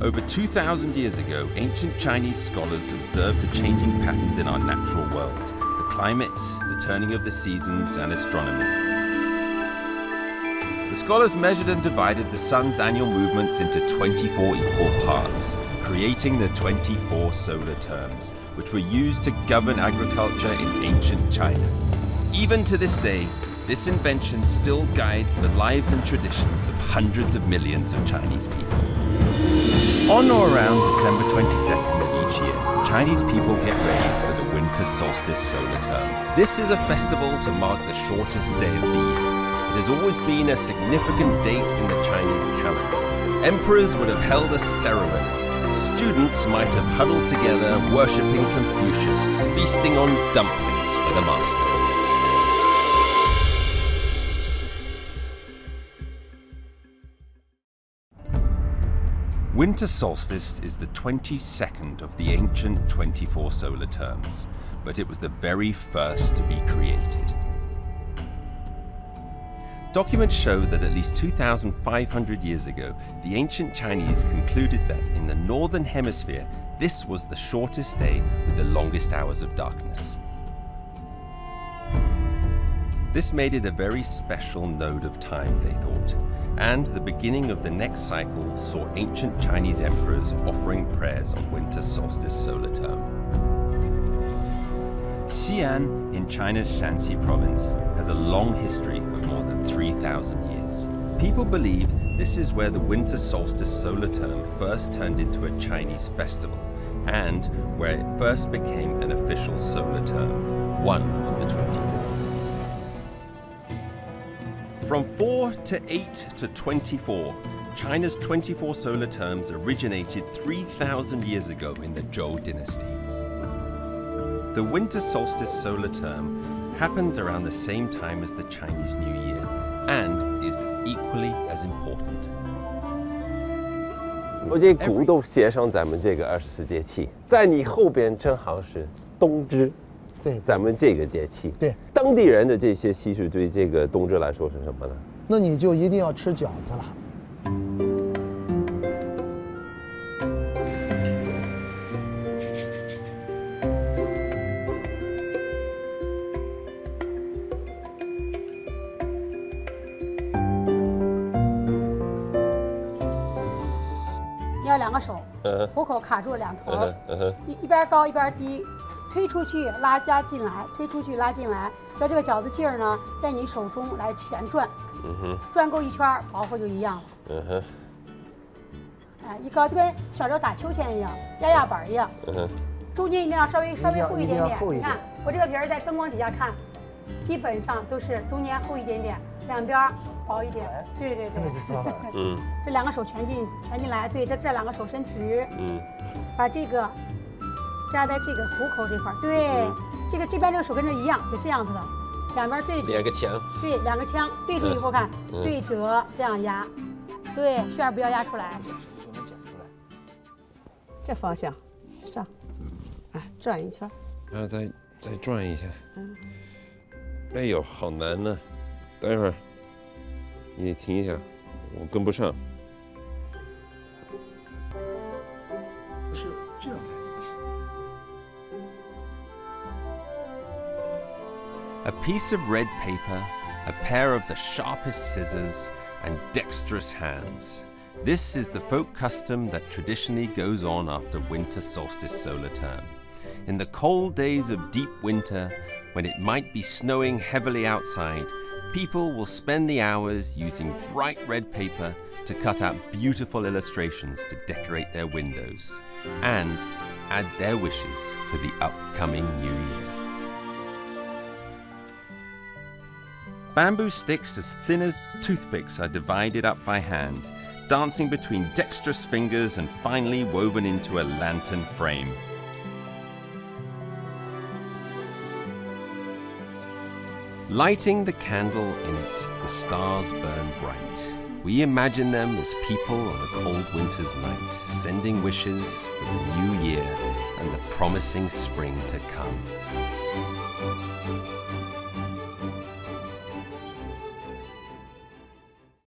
Over 2,000 years ago, ancient Chinese scholars observed the changing patterns in our natural world, the climate, the turning of the seasons, and astronomy. The scholars measured and divided the sun's annual movements into 24 equal parts, creating the 24 solar terms, which were used to govern agriculture in ancient China. Even to this day, this invention still guides the lives and traditions of hundreds of millions of Chinese people. On or around December 22nd of each year, Chinese people get ready for the winter solstice solar term. This is a festival to mark the shortest day of the year. It has always been a significant date in the Chinese calendar. Emperors would have held a ceremony. Students might have huddled together, worshipping Confucius, feasting on dumplings for the master. Winter solstice is the 22nd of the ancient 24 solar terms, but it was the very first to be created. Documents show that at least 2,500 years ago, the ancient Chinese concluded that in the northern hemisphere, this was the shortest day with the longest hours of darkness. This made it a very special node of time, they thought, and the beginning of the next cycle saw ancient Chinese emperors offering prayers on winter solstice solar term. Xi'an in China's Shanxi province has a long history of more than 3,000 years. People believe this is where the winter solstice solar term first turned into a Chinese festival and where it first became an official solar term, one of the 24. From 4 to 8 to 24, China's 24 solar terms originated 3,000 years ago in the Zhou dynasty. The winter solstice solar term happens around the same time as the Chinese New Year and is equally as important. 我这鼓都写上咱们这个24节气，在你后边正好是冬至。 对，咱们这个节气，对当地人的这些习俗，对这个冬至来说是什么呢？那你就一定要吃饺子了。你要两个手，虎口卡住两头，一边高一边低。 推出去拉进来，推出去拉进来，让这个饺子劲儿呢，在你手中来旋转，转够一圈，薄乎就一样了。哎，一高就跟小时候打秋千一样，压板一样。中间一定要稍微厚一点点。你看我这个皮儿在灯光底下看，基本上都是中间厚一点点，两边薄一点。对对对。这两个手全进来，对，这两个手伸直。把这个。 扎在这个虎口这块，对，这边这个手跟这一样，也是这样子的，两边对，两个枪，对，两个枪对住以后看，对折这样压，对，旋儿不要压出来，就能剪出来。这方向，上，哎，转一圈，然后再转一下。哎呦，好难呢！等一会儿，你停一下，我跟不上。不是这样。 A piece of red paper, a pair of the sharpest scissors, and dexterous hands. This is the folk custom that traditionally goes on after winter solstice solar term. In the cold days of deep winter, when it might be snowing heavily outside, people will spend the hours using bright red paper to cut out beautiful illustrations to decorate their windows and add their wishes for the upcoming new year. Bamboo sticks as thin as toothpicks are divided up by hand, dancing between dexterous fingers and finally woven into a lantern frame. Lighting the candle in it, the stars burn bright. We imagine them as people on a cold winter's night, sending wishes for the new year and the promising spring to come.